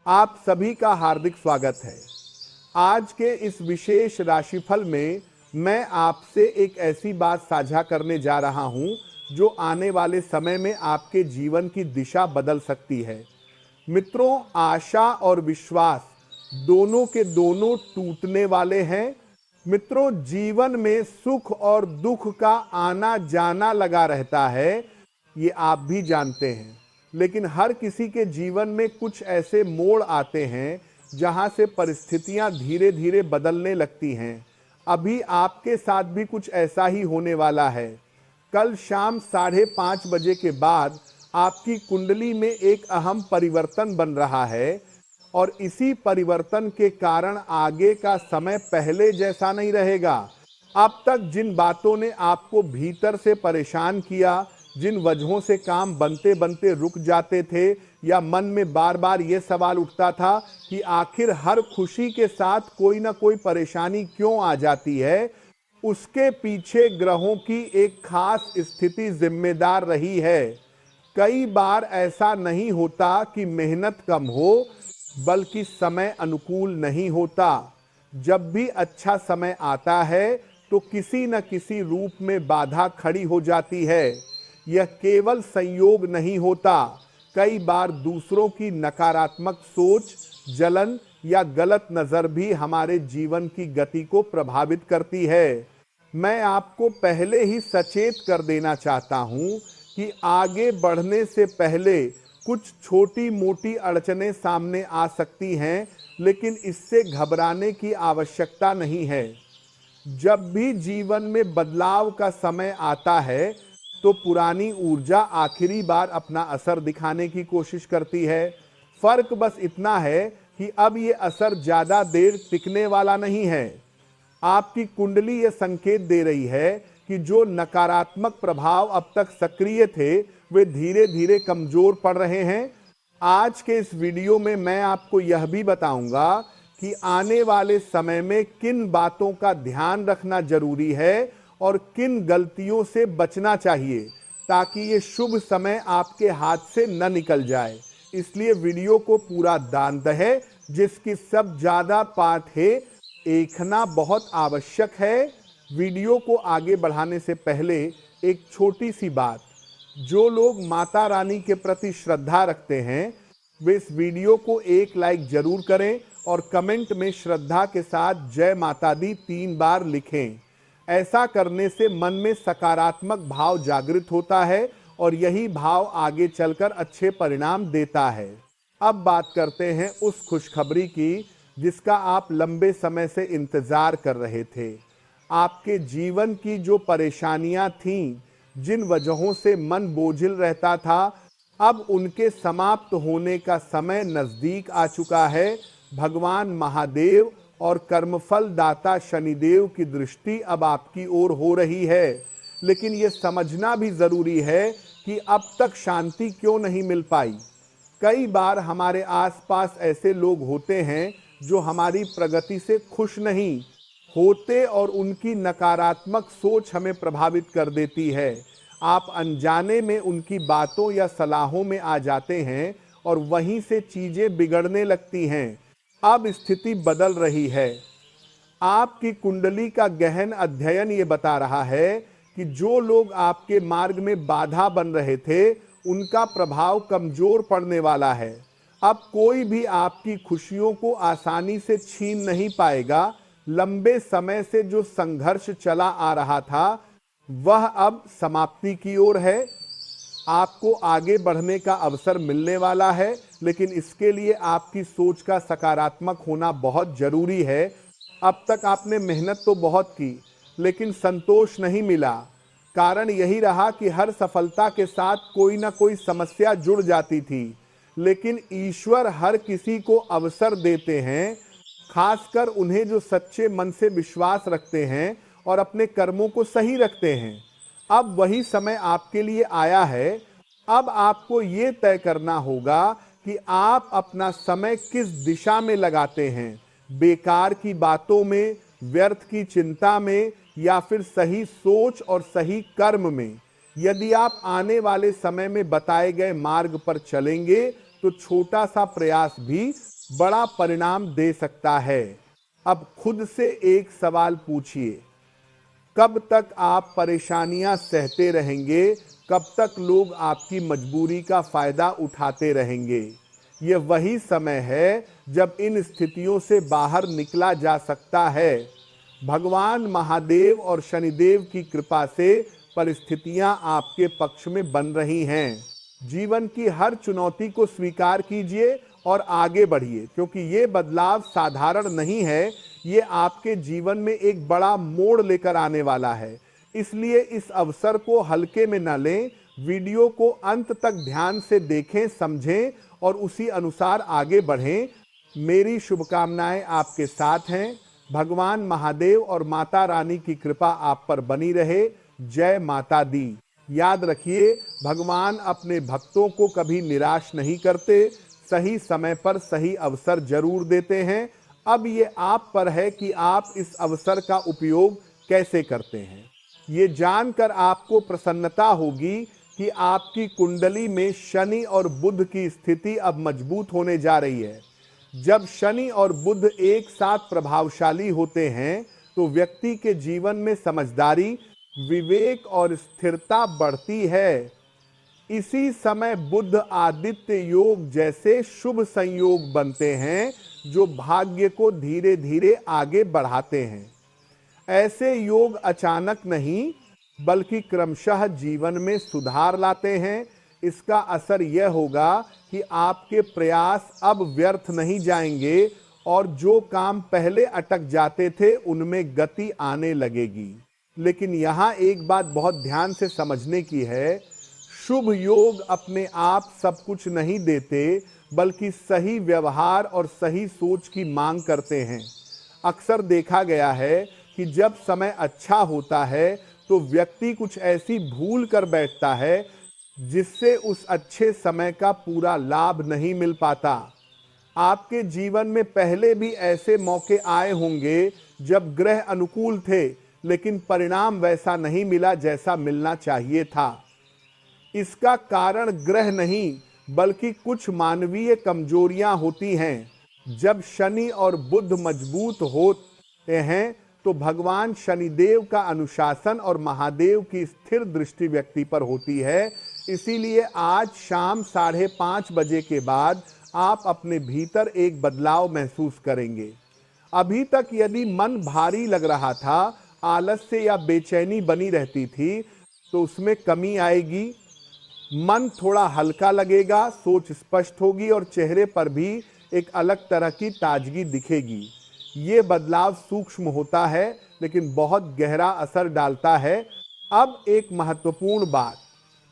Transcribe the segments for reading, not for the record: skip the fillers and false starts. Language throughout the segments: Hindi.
आप सभी का हार्दिक स्वागत है। आज के इस विशेष राशिफल में मैं आपसे एक ऐसी बात साझा करने जा रहा हूं जो आने वाले समय में आपके जीवन की दिशा बदल सकती है। मित्रों, आशा और विश्वास दोनों के दोनों टूटने वाले हैं। मित्रों, जीवन में सुख और दुख का आना जाना लगा रहता है, ये आप भी जानते हैं। लेकिन हर किसी के जीवन में कुछ ऐसे मोड़ आते हैं जहां से परिस्थितियां धीरे धीरे बदलने लगती हैं। अभी आपके साथ भी कुछ ऐसा ही होने वाला है। कल शाम 5:30 बजे के बाद आपकी कुंडली में एक अहम परिवर्तन बन रहा है और इसी परिवर्तन के कारण आगे का समय पहले जैसा नहीं रहेगा। अब तक जिन बातों ने आपको भीतर से परेशान किया, जिन वजहों से काम बनते बनते रुक जाते थे या मन में बार बार ये सवाल उठता था कि आखिर हर खुशी के साथ कोई ना कोई परेशानी क्यों आ जाती है, उसके पीछे ग्रहों की एक खास स्थिति जिम्मेदार रही है। कई बार ऐसा नहीं होता कि मेहनत कम हो, बल्कि समय अनुकूल नहीं होता। जब भी अच्छा समय आता है तो किसी न किसी रूप में बाधा खड़ी हो जाती है। यह केवल संयोग नहीं होता, कई बार दूसरों की नकारात्मक सोच, जलन या गलत नजर भी हमारे जीवन की गति को प्रभावित करती है। मैं आपको पहले ही सचेत कर देना चाहता हूं कि आगे बढ़ने से पहले कुछ छोटी मोटी अड़चनें सामने आ सकती हैं, लेकिन इससे घबराने की आवश्यकता नहीं है। जब भी जीवन में बदलाव का समय आता है तो पुरानी ऊर्जा आखिरी बार अपना असर दिखाने की कोशिश करती है। फर्क बस इतना है कि अब ये असर ज्यादा देर टिकने वाला नहीं है। आपकी कुंडली ये संकेत दे रही है कि जो नकारात्मक प्रभाव अब तक सक्रिय थे वे धीरे धीरे कमजोर पड़ रहे हैं। आज के इस वीडियो में मैं आपको यह भी बताऊंगा कि आने वाले समय में किन बातों का ध्यान रखना जरूरी है और किन गलतियों से बचना चाहिए, ताकि ये शुभ समय आपके हाथ से न निकल जाए। इसलिए वीडियो को पूरा ध्यान दें, जिसकी सब ज्यादा पाठ है देखना बहुत आवश्यक है। वीडियो को आगे बढ़ाने से पहले एक छोटी सी बात, जो लोग माता रानी के प्रति श्रद्धा रखते हैं वे इस वीडियो को एक लाइक जरूर करें और कमेंट में श्रद्धा के साथ जय माता दी 3 बार लिखें। ऐसा करने से मन में सकारात्मक भाव जागृत होता है और यही भाव आगे चलकर अच्छे परिणाम देता है। अब बात करते हैं उस खुशखबरी की जिसका आप लंबे समय से इंतजार कर रहे थे। आपके जीवन की जो परेशानियां थीं, जिन वजहों से मन बोझिल रहता था, अब उनके समाप्त होने का समय नजदीक आ चुका है। भगवान महादेव और कर्मफल दाता शनिदेव की दृष्टि अब आपकी ओर हो रही है। लेकिन यह समझना भी जरूरी है कि अब तक शांति क्यों नहीं मिल पाई। कई बार हमारे आसपास ऐसे लोग होते हैं जो हमारी प्रगति से खुश नहीं होते और उनकी नकारात्मक सोच हमें प्रभावित कर देती है। आप अनजाने में उनकी बातों या सलाहों में आ जाते हैं और वहीं से चीजें बिगड़ने लगती हैं। अब स्थिति बदल रही है। आपकी कुंडली का गहन अध्ययन ये बता रहा है कि जो लोग आपके मार्ग में बाधा बन रहे थे, उनका प्रभाव कमजोर पड़ने वाला है। अब कोई भी आपकी खुशियों को आसानी से छीन नहीं पाएगा। लंबे समय से जो संघर्ष चला आ रहा था वह अब समाप्ति की ओर है। आपको आगे बढ़ने का अवसर मिलने वाला है, लेकिन इसके लिए आपकी सोच का सकारात्मक होना बहुत जरूरी है। अब तक आपने मेहनत तो बहुत की, लेकिन संतोष नहीं मिला। कारण यही रहा कि हर सफलता के साथ कोई ना कोई समस्या जुड़ जाती थी। लेकिन ईश्वर हर किसी को अवसर देते हैं, खासकर उन्हें जो सच्चे मन से विश्वास रखते हैं और अपने कर्मों को सही रखते हैं। अब वही समय आपके लिए आया है। अब आपको ये तय करना होगा कि आप अपना समय किस दिशा में लगाते हैं, बेकार की बातों में, व्यर्थ की चिंता में या फिर सही सोच और सही कर्म में। यदि आप आने वाले समय में बताए गए मार्ग पर चलेंगे तो छोटा सा प्रयास भी बड़ा परिणाम दे सकता है। अब खुद से एक सवाल पूछिए, कब तक आप परेशानियां सहते रहेंगे? कब तक लोग आपकी मजबूरी का फायदा उठाते रहेंगे? यह वही समय है जब इन स्थितियों से बाहर निकला जा सकता है। भगवान महादेव और शनिदेव की कृपा से परिस्थितियां आपके पक्ष में बन रही हैं। जीवन की हर चुनौती को स्वीकार कीजिए और आगे बढ़िए, क्योंकि ये बदलाव साधारण नहीं है, ये आपके जीवन में एक बड़ा मोड़ लेकर आने वाला है। इसलिए इस अवसर को हल्के में न लें, वीडियो को अंत तक ध्यान से देखें, समझें और उसी अनुसार आगे बढ़ें। मेरी शुभकामनाएं आपके साथ हैं। भगवान महादेव और माता रानी की कृपा आप पर बनी रहे। जय माता दी। याद रखिए, भगवान अपने भक्तों को कभी निराश नहीं करते, सही समय पर सही अवसर जरूर देते हैं। अब ये आप पर है कि आप इस अवसर का उपयोग कैसे करते हैं। ये जानकर आपको प्रसन्नता होगी कि आपकी कुंडली में शनि और बुध की स्थिति अब मजबूत होने जा रही है। जब शनि और बुध एक साथ प्रभावशाली होते हैं तो व्यक्ति के जीवन में समझदारी, विवेक और स्थिरता बढ़ती है। इसी समय बुध आदित्य योग जैसे शुभ संयोग बनते हैं जो भाग्य को धीरे धीरे आगे बढ़ाते हैं। ऐसे योग अचानक नहीं बल्कि क्रमशः जीवन में सुधार लाते हैं। इसका असर यह होगा कि आपके प्रयास अब व्यर्थ नहीं जाएंगे और जो काम पहले अटक जाते थे उनमें गति आने लगेगी। लेकिन यहाँ एक बात बहुत ध्यान से समझने की है, शुभ योग अपने आप सब कुछ नहीं देते बल्कि सही व्यवहार और सही सोच की मांग करते हैं। अक्सर देखा गया है कि जब समय अच्छा होता है तो व्यक्ति कुछ ऐसी भूल कर बैठता है जिससे उस अच्छे समय का पूरा लाभ नहीं मिल पाता। आपके जीवन में पहले भी ऐसे मौके आए होंगे जब ग्रह अनुकूल थे लेकिन परिणाम वैसा नहीं मिला जैसा मिलना चाहिए था। इसका कारण ग्रह नहीं बल्कि कुछ मानवीय कमजोरियां होती हैं। जब शनि और बुध मजबूत होते हैं तो भगवान शनिदेव का अनुशासन और महादेव की स्थिर दृष्टि व्यक्ति पर होती है। इसीलिए आज शाम 5:30 बजे के बाद आप अपने भीतर एक बदलाव महसूस करेंगे। अभी तक यदि मन भारी लग रहा था, आलस्य या बेचैनी बनी रहती थी, तो उसमें कमी आएगी। मन थोड़ा हल्का लगेगा, सोच स्पष्ट होगी और चेहरे पर भी एक अलग तरह की ताजगी दिखेगी। ये बदलाव सूक्ष्म होता है लेकिन बहुत गहरा असर डालता है। अब एक महत्वपूर्ण बात,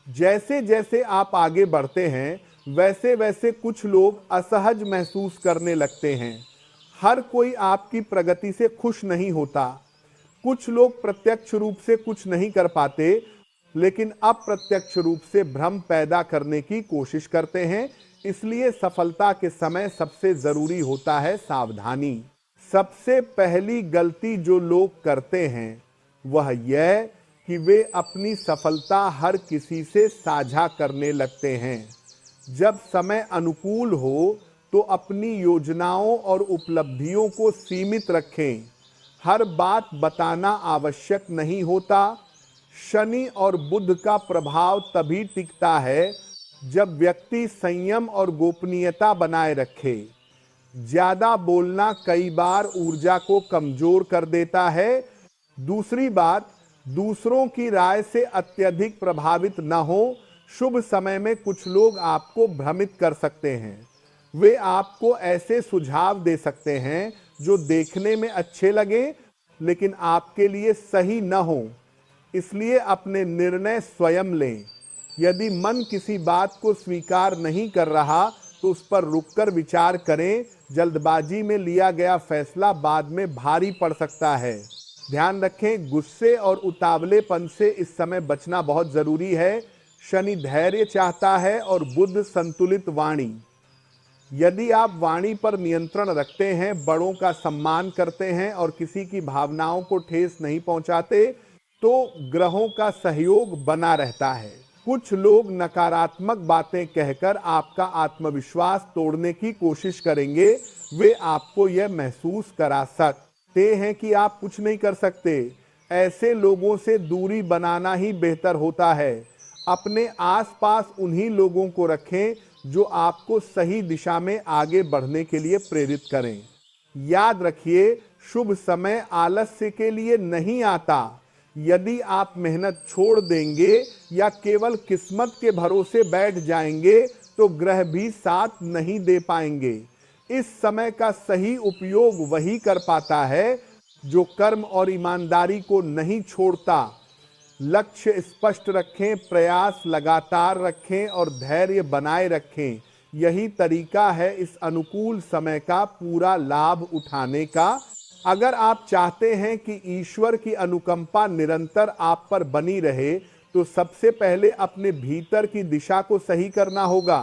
जैसे जैसे आप आगे बढ़ते हैं वैसे वैसे कुछ लोग असहज महसूस करने लगते हैं। हर कोई आपकी प्रगति से खुश नहीं होता। कुछ लोग प्रत्यक्ष रूप से कुछ नहीं कर पाते लेकिन अप्रत्यक्ष रूप से भ्रम पैदा करने की कोशिश करते हैं। इसलिए सफलता के समय सबसे जरूरी होता है सावधानी। सबसे पहली गलती जो लोग करते हैं वह यह कि वे अपनी सफलता हर किसी से साझा करने लगते हैं। जब समय अनुकूल हो तो अपनी योजनाओं और उपलब्धियों को सीमित रखें। हर बात बताना आवश्यक नहीं होता। शनि और बुध का प्रभाव तभी टिकता है जब व्यक्ति संयम और गोपनीयता बनाए रखे। ज्यादा बोलना कई बार ऊर्जा को कमजोर कर देता है। दूसरी बात, दूसरों की राय से अत्यधिक प्रभावित न हो। शुभ समय में कुछ लोग आपको भ्रमित कर सकते हैं। वे आपको ऐसे सुझाव दे सकते हैं जो देखने में अच्छे लगें लेकिन आपके लिए सही न हो। इसलिए अपने निर्णय स्वयं लें। यदि मन किसी बात को स्वीकार नहीं कर रहा तो उस पर रुककर विचार करें। जल्दबाजी में लिया गया फैसला बाद में भारी पड़ सकता है। ध्यान रखें, गुस्से और उतावलेपन से इस समय बचना बहुत जरूरी है। शनि धैर्य चाहता है और बुध संतुलित वाणी। यदि आप वाणी पर नियंत्रण रखते हैं, बड़ों का सम्मान करते हैं और किसी की भावनाओं को ठेस नहीं पहुंचाते तो ग्रहों का सहयोग बना रहता है। कुछ लोग नकारात्मक बातें कहकर आपका आत्मविश्वास तोड़ने की कोशिश करेंगे। वे आपको यह महसूस करा सकते हैं कि आप कुछ नहीं कर सकते। ऐसे लोगों से दूरी बनाना ही बेहतर होता है। अपने आसपास उन्हीं लोगों को रखें जो आपको सही दिशा में आगे बढ़ने के लिए प्रेरित करें। याद रखिए, शुभ समय आलस्य के लिए नहीं आता। यदि आप मेहनत छोड़ देंगे या केवल किस्मत के भरोसे बैठ जाएंगे तो ग्रह भी साथ नहीं दे पाएंगे। इस समय का सही उपयोग वही कर पाता है जो कर्म और ईमानदारी को नहीं छोड़ता। लक्ष्य स्पष्ट रखें, प्रयास लगातार रखें और धैर्य बनाए रखें। यही तरीका है इस अनुकूल समय का पूरा लाभ उठाने का। अगर आप चाहते हैं कि ईश्वर की अनुकंपा निरंतर आप पर बनी रहे तो सबसे पहले अपने भीतर की दिशा को सही करना होगा।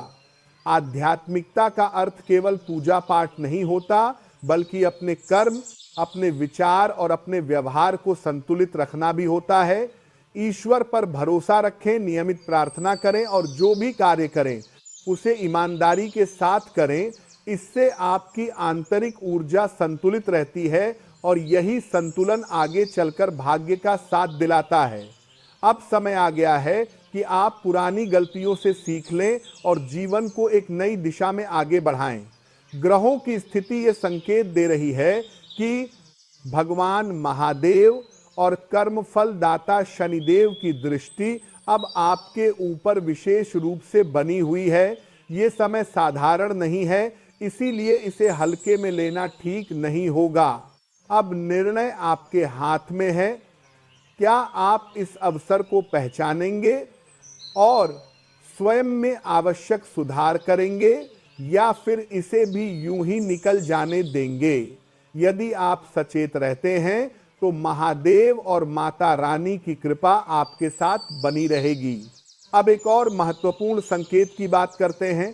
आध्यात्मिकता का अर्थ केवल पूजा पाठ नहीं होता, बल्कि अपने कर्म, अपने विचार और अपने व्यवहार को संतुलित रखना भी होता है। ईश्वर पर भरोसा रखें, नियमित प्रार्थना करें और जो भी कार्य करें उसे ईमानदारी के साथ करें। इससे आपकी आंतरिक ऊर्जा संतुलित रहती है और यही संतुलन आगे चलकर भाग्य का साथ दिलाता है। अब समय आ गया है कि आप पुरानी गलतियों से सीख लें और जीवन को एक नई दिशा में आगे बढ़ाएं। ग्रहों की स्थिति ये संकेत दे रही है कि भगवान महादेव और कर्मफल दाता शनिदेव की दृष्टि अब आपके ऊपर विशेष रूप से बनी हुई है। ये समय साधारण नहीं है, इसीलिए इसे हल्के में लेना ठीक नहीं होगा। अब निर्णय आपके हाथ में है। क्या आप इस अवसर को पहचानेंगे और स्वयं में आवश्यक सुधार करेंगे या फिर इसे भी यूं ही निकल जाने देंगे? यदि आप सचेत रहते हैं तो महादेव और माता रानी की कृपा आपके साथ बनी रहेगी। अब एक और महत्वपूर्ण संकेत की बात करते हैं।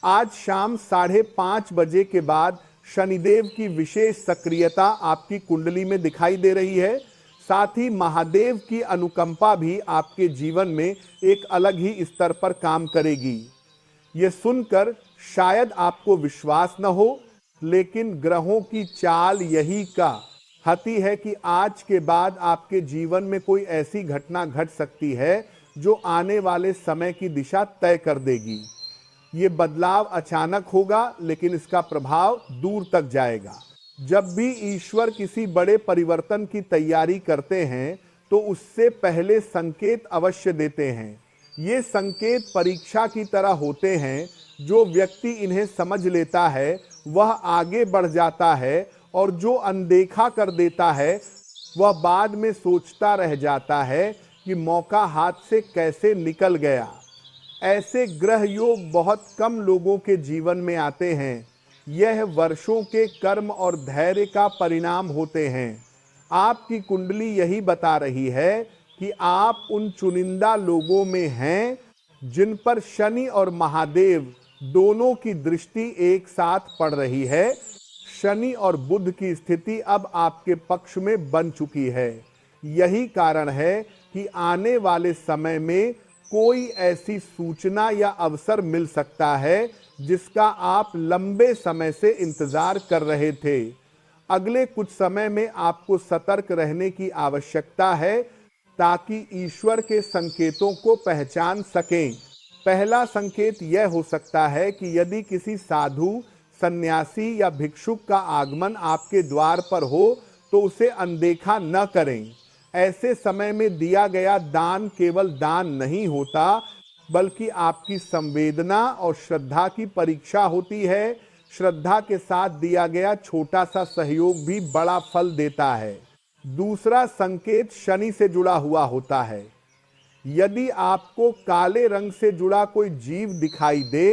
आज शाम 5:30 बजे के बाद शनिदेव की विशेष सक्रियता आपकी कुंडली में दिखाई दे रही है। साथ ही महादेव की अनुकंपा भी आपके जीवन में एक अलग ही स्तर पर काम करेगी। ये सुनकर शायद आपको विश्वास न हो, लेकिन ग्रहों की चाल यही कहती है कि आज के बाद आपके जीवन में कोई ऐसी घटना घट सकती है जो आने वाले समय की दिशा तय कर देगी। ये बदलाव अचानक होगा, लेकिन इसका प्रभाव दूर तक जाएगा। जब भी ईश्वर किसी बड़े परिवर्तन की तैयारी करते हैं तो उससे पहले संकेत अवश्य देते हैं। ये संकेत परीक्षा की तरह होते हैं। जो व्यक्ति इन्हें समझ लेता है वह आगे बढ़ जाता है और जो अनदेखा कर देता है वह बाद में सोचता रह जाता है कि मौका हाथ से कैसे निकल गया। ऐसे ग्रह योग बहुत कम लोगों के जीवन में आते हैं। यह वर्षों के कर्म और धैर्य का परिणाम होते हैं। आपकी कुंडली यही बता रही है कि आप उन चुनिंदा लोगों में हैं जिन पर शनि और महादेव दोनों की दृष्टि एक साथ पड़ रही है। शनि और बुध की स्थिति अब आपके पक्ष में बन चुकी है। यही कारण है कि आने वाले समय में कोई ऐसी सूचना या अवसर मिल सकता है जिसका आप लंबे समय से इंतजार कर रहे थे। अगले कुछ समय में आपको सतर्क रहने की आवश्यकता है ताकि ईश्वर के संकेतों को पहचान सकें। पहला संकेत यह हो सकता है कि यदि किसी साधु, सन्यासी या भिक्षुक का आगमन आपके द्वार पर हो तो उसे अनदेखा न करें। ऐसे समय में दिया गया दान केवल दान नहीं होता, बल्कि आपकी संवेदना और श्रद्धा की परीक्षा होती है। श्रद्धा के साथ दिया गया छोटा सा सहयोग भी बड़ा फल देता है। दूसरा संकेत शनि से जुड़ा हुआ होता है। यदि आपको काले रंग से जुड़ा कोई जीव दिखाई दे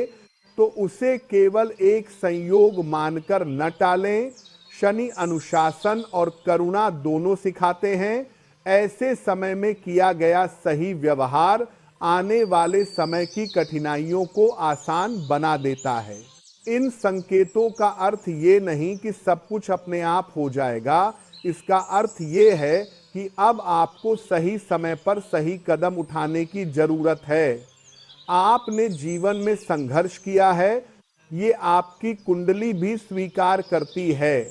तो उसे केवल एक संयोग मानकर न टालें। शनि अनुशासन और करुणा दोनों सिखाते हैं। ऐसे समय में किया गया सही व्यवहार आने वाले समय की कठिनाइयों को आसान बना देता है। इन संकेतों का अर्थ ये नहीं कि सब कुछ अपने आप हो जाएगा। इसका अर्थ ये है कि अब आपको सही समय पर सही कदम उठाने की जरूरत है। आपने जीवन में संघर्ष किया है, ये आपकी कुंडली भी स्वीकार करती है,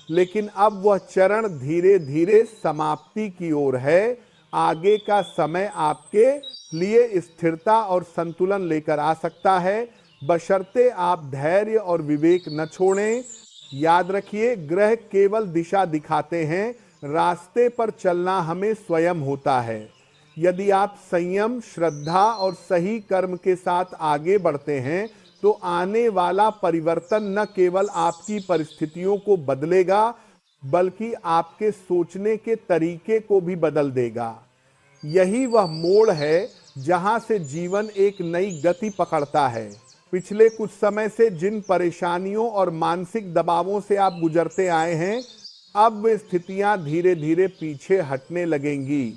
लेकिन अब वह चरण धीरे धीरे समाप्ति की ओर है। आगे का समय आपके लिए स्थिरता और संतुलन लेकर आ सकता है, बशर्ते आप धैर्य और विवेक न छोड़ें। याद रखिए, ग्रह केवल दिशा दिखाते हैं, रास्ते पर चलना हमें स्वयं होता है। यदि आप संयम, श्रद्धा और सही कर्म के साथ आगे बढ़ते हैं तो आने वाला परिवर्तन न केवल आपकी परिस्थितियों को बदलेगा बल्कि आपके सोचने के तरीके को भी बदल देगा। यही वह मोड़ है जहां से जीवन एक नई गति पकड़ता है। पिछले कुछ समय से जिन परेशानियों और मानसिक दबावों से आप गुजरते आए हैं, अब वे स्थितियां धीरे धीरे पीछे हटने लगेंगी।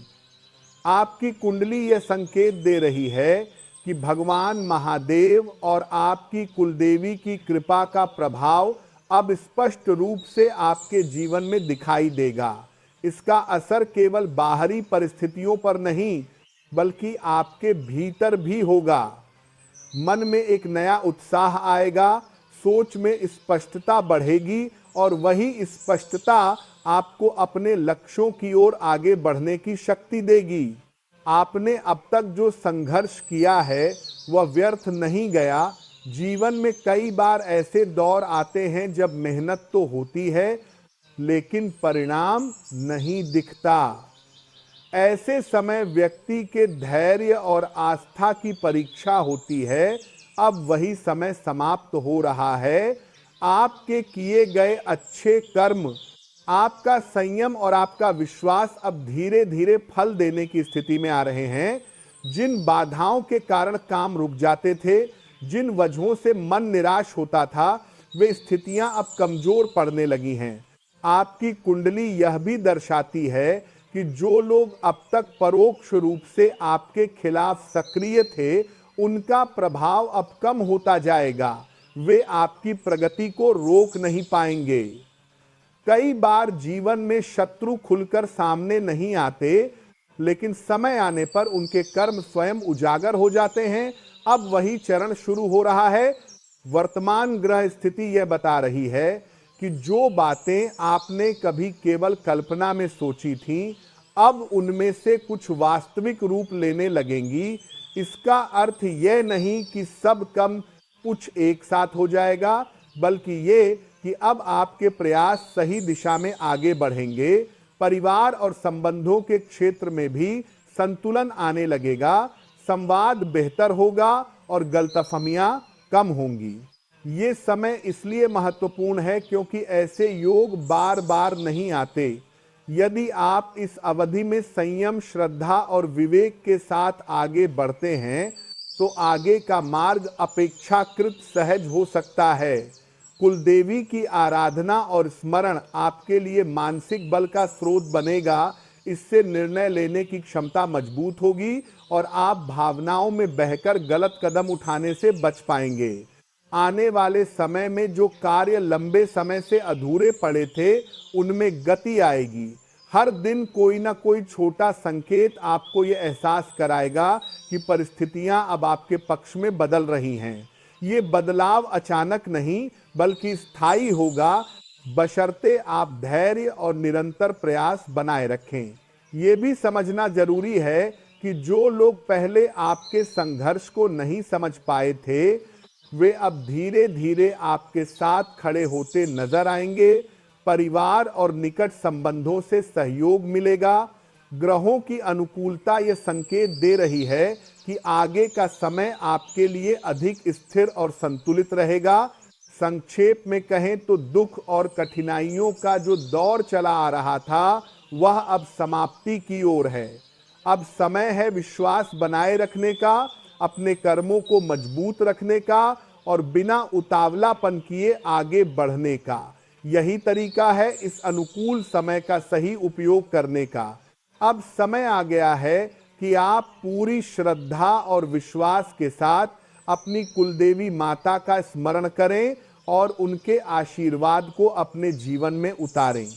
आपकी कुंडली यह संकेत दे रही है कि भगवान महादेव और आपकी कुलदेवी की कृपा का प्रभाव अब स्पष्ट रूप से आपके जीवन में दिखाई देगा। इसका असर केवल बाहरी परिस्थितियों पर नहीं बल्कि आपके भीतर भी होगा। मन में एक नया उत्साह आएगा, सोच में स्पष्टता बढ़ेगी और वही स्पष्टता आपको अपने लक्ष्यों की ओर आगे बढ़ने की शक्ति देगी। आपने अब तक जो संघर्ष किया है वह व्यर्थ नहीं गया। जीवन में कई बार ऐसे दौर आते हैं जब मेहनत तो होती है लेकिन परिणाम नहीं दिखता। ऐसे समय व्यक्ति के धैर्य और आस्था की परीक्षा होती है। अब वही समय समाप्त हो रहा है। आपके किए गए अच्छे कर्म, आपका संयम और आपका विश्वास अब धीरे धीरे फल देने की स्थिति में आ रहे हैं। जिन बाधाओं के कारण काम रुक जाते थे, जिन वजहों से मन निराश होता था, वे स्थितियां अब कमजोर पड़ने लगी हैं। आपकी कुंडली यह भी दर्शाती है कि जो लोग अब तक परोक्ष रूप से आपके खिलाफ सक्रिय थे, उनका प्रभाव अब कम होता जाएगा। वे आपकी प्रगति को रोक नहीं पाएंगे। कई बार जीवन में शत्रु खुलकर सामने नहीं आते, लेकिन समय आने पर उनके कर्म स्वयं उजागर हो जाते हैं। अब वही चरण शुरू हो रहा है। वर्तमान ग्रह स्थिति यह बता रही है कि जो बातें आपने कभी केवल कल्पना में सोची थीं, अब उनमें से कुछ वास्तविक रूप लेने लगेंगी। इसका अर्थ यह नहीं कि सब कम कुछ एक साथ हो जाएगा, बल्कि ये कि अब आपके प्रयास सही दिशा में आगे बढ़ेंगे। परिवार और संबंधों के क्षेत्र में भी संतुलन आने लगेगा, संवाद बेहतर होगा और गलतफहमियां कम होंगी। ये समय इसलिए महत्वपूर्ण है क्योंकि ऐसे योग बार बार नहीं आते। यदि आप इस अवधि में संयम, श्रद्धा और विवेक के साथ आगे बढ़ते हैं तो आगे का मार्ग अपेक्षाकृत सहज हो सकता है। कुलदेवी की आराधना और स्मरण आपके लिए मानसिक बल का स्रोत बनेगा। इससे निर्णय लेने की क्षमता मजबूत होगी और आप भावनाओं में बहकर गलत कदम उठाने से बच पाएंगे। आने वाले समय में जो कार्य लंबे समय से अधूरे पड़े थे, उनमें गति आएगी। हर दिन कोई ना कोई छोटा संकेत आपको ये एहसास कराएगा कि परिस्थितियां अब आपके पक्ष में बदल रही हैं। ये बदलाव अचानक नहीं बल्कि स्थायी होगा, बशर्ते आप धैर्य और निरंतर प्रयास बनाए रखें। ये भी समझना जरूरी है कि जो लोग पहले आपके संघर्ष को नहीं समझ पाए थे, वे अब धीरे धीरे आपके साथ खड़े होते नजर आएंगे। परिवार और निकट संबंधों से सहयोग मिलेगा। ग्रहों की अनुकूलता यह संकेत दे रही है कि आगे का समय आपके लिए अधिक स्थिर और संतुलित रहेगा। संक्षेप में कहें तो दुख और कठिनाइयों का जो दौर चला आ रहा था, वह अब समाप्ति की ओर है। अब समय है विश्वास बनाए रखने का, अपने कर्मों को मजबूत रखने का और बिना उतावलापन किए आगे बढ़ने का। यही तरीका है इस अनुकूल समय का सही उपयोग करने का। अब समय आ गया है कि आप पूरी श्रद्धा और विश्वास के साथ अपनी कुलदेवी माता का स्मरण करें और उनके आशीर्वाद को अपने जीवन में उतारें।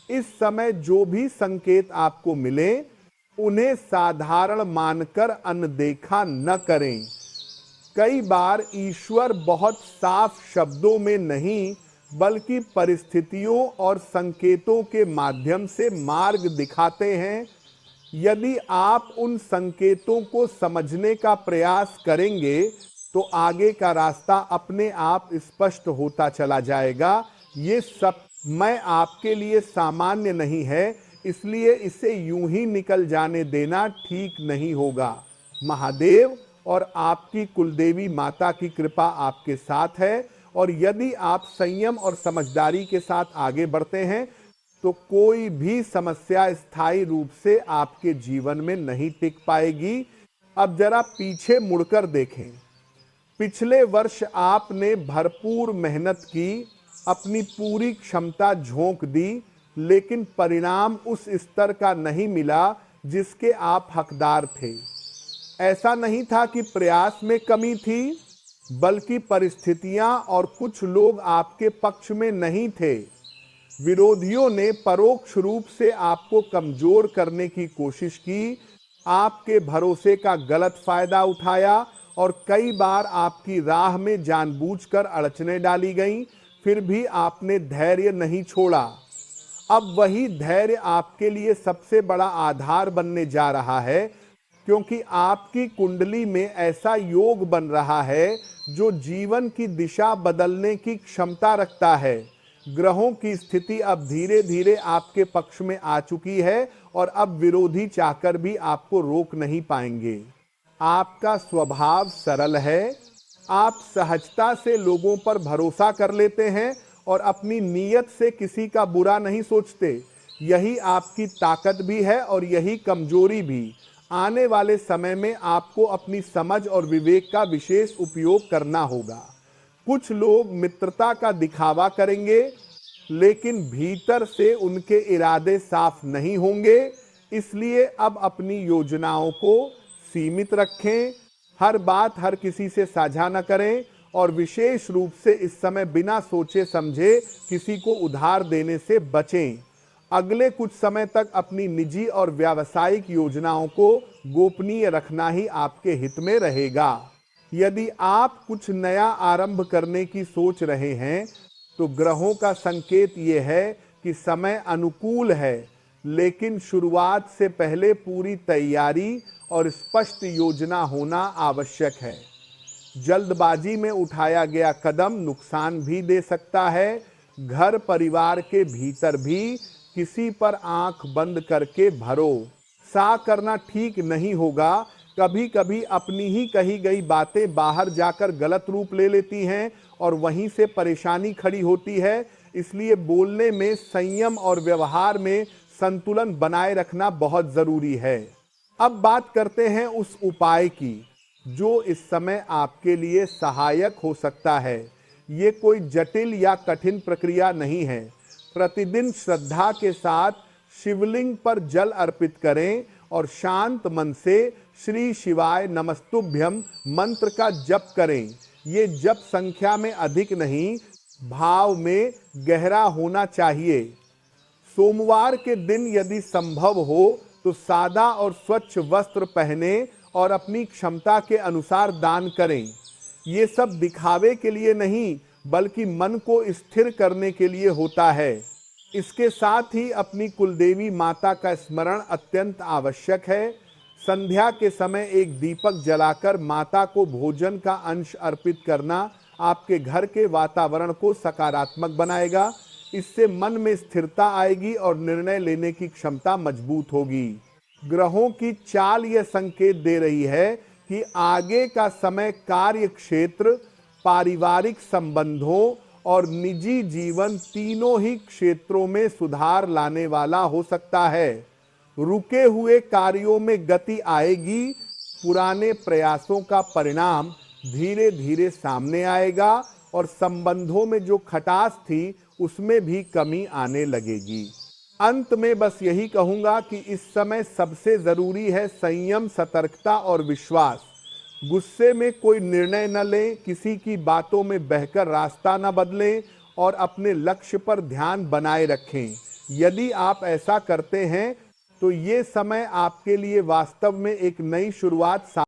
इस समय जो भी संकेत आपको मिले उन्हें साधारण मानकर अनदेखा न करें। कई बार ईश्वर बहुत साफ शब्दों में नहीं बल्कि परिस्थितियों और संकेतों के माध्यम से मार्ग दिखाते हैं। यदि आप उन संकेतों को समझने का प्रयास करेंगे तो आगे का रास्ता अपने आप स्पष्ट होता चला जाएगा। ये सब मैं आपके लिए सामान्य नहीं है, इसलिए इसे यूं ही निकल जाने देना ठीक नहीं होगा। महादेव और आपकी कुलदेवी माता की कृपा आपके साथ है और यदि आप संयम और समझदारी के साथ आगे बढ़ते हैं तो कोई भी समस्या स्थायी रूप से आपके जीवन में नहीं टिक पाएगी। अब जरा पीछे मुड़कर देखें। पिछले वर्ष आपने भरपूर मेहनत की, अपनी पूरी क्षमता झोंक दी, लेकिन परिणाम उस स्तर का नहीं मिला जिसके आप हकदार थे। ऐसा नहीं था कि प्रयास में कमी थी, बल्कि परिस्थितियां और कुछ लोग आपके पक्ष में नहीं थे। विरोधियों ने परोक्ष रूप से आपको कमजोर करने की कोशिश की, आपके भरोसे का गलत फायदा उठाया और कई बार आपकी राह में जानबूझकर अड़चनें डाली गईं, फिर भी आपने धैर्य नहीं छोड़ा। अब वही धैर्य आपके लिए सबसे बड़ा आधार बनने जा रहा है, क्योंकि आपकी कुंडली में ऐसा योग बन रहा है जो जीवन की दिशा बदलने की क्षमता रखता है। ग्रहों की स्थिति अब धीरे धीरे आपके पक्ष में आ चुकी है और अब विरोधी चाहकर भी आपको रोक नहीं पाएंगे। आपका स्वभाव सरल है, आप सहजता से लोगों पर भरोसा कर लेते हैं और अपनी नीयत से किसी का बुरा नहीं सोचते। यही आपकी ताकत भी है और यही कमजोरी भी। आने वाले समय में आपको अपनी समझ और विवेक का विशेष उपयोग करना होगा। कुछ लोग मित्रता का दिखावा करेंगे, लेकिन भीतर से उनके इरादे साफ नहीं होंगे। इसलिए अब अपनी योजनाओं को सीमित रखें, हर बात हर किसी से साझा न करें और विशेष रूप से इस समय बिना सोचे समझे किसी को उधार देने से बचें। अगले कुछ समय तक अपनी निजी और व्यावसायिक योजनाओं को गोपनीय रखना ही आपके हित में रहेगा। यदि आप कुछ नया आरंभ करने की सोच रहे हैं तो ग्रहों का संकेत ये है कि समय अनुकूल है, लेकिन शुरुआत से पहले पूरी तैयारी और स्पष्ट योजना होना आवश्यक है। जल्दबाजी में उठाया गया कदम नुकसान भी दे सकता है। घर परिवार के भीतर भी किसी पर आंख बंद करके भरोसा करना ठीक नहीं होगा। कभी कभी अपनी ही कही गई बातें बाहर जाकर गलत रूप ले लेती हैं और वहीं से परेशानी खड़ी होती है। इसलिए बोलने में संयम और व्यवहार में संतुलन बनाए रखना बहुत जरूरी है। अब बात करते हैं उस उपाय की जो इस समय आपके लिए सहायक हो सकता है। ये कोई जटिल या कठिन प्रक्रिया नहीं है। प्रतिदिन श्रद्धा के साथ शिवलिंग पर जल अर्पित करें और शांत मन से श्री शिवाय नमस्तुभ्यम मंत्र का जप करें। ये जप संख्या में अधिक नहीं, भाव में गहरा होना चाहिए। सोमवार के दिन यदि संभव हो तो सादा और स्वच्छ वस्त्र पहने और अपनी क्षमता के अनुसार दान करें। ये सब दिखावे के लिए नहीं बल्कि मन को स्थिर करने के लिए होता है। इसके साथ ही अपनी कुलदेवी माता का स्मरण अत्यंत आवश्यक है। संध्या के समय एक दीपक जलाकर माता को भोजन का अंश अर्पित करना आपके घर के वातावरण को सकारात्मक बनाएगा। इससे मन में स्थिरता आएगी और निर्णय लेने की क्षमता मजबूत होगी। ग्रहों की चाल यह संकेत दे रही है कि आगे का समय कार्य क्षेत्र, पारिवारिक संबंधों और निजी जीवन तीनों ही क्षेत्रों में सुधार लाने वाला हो सकता है। रुके हुए कार्यों में गति आएगी। पुराने प्रयासों का परिणाम धीरे धीरे सामने आएगा और संबंधों में जो खटास थी उसमें भी कमी आने लगेगी। अंत में बस यही कहूंगा कि इस समय सबसे जरूरी है संयम, सतर्कता और विश्वास। गुस्से में कोई निर्णय न लें, किसी की बातों में बहकर रास्ता न बदलें और अपने लक्ष्य पर ध्यान बनाए रखें। यदि आप ऐसा करते हैं तो ये समय आपके लिए वास्तव में एक नई शुरुआत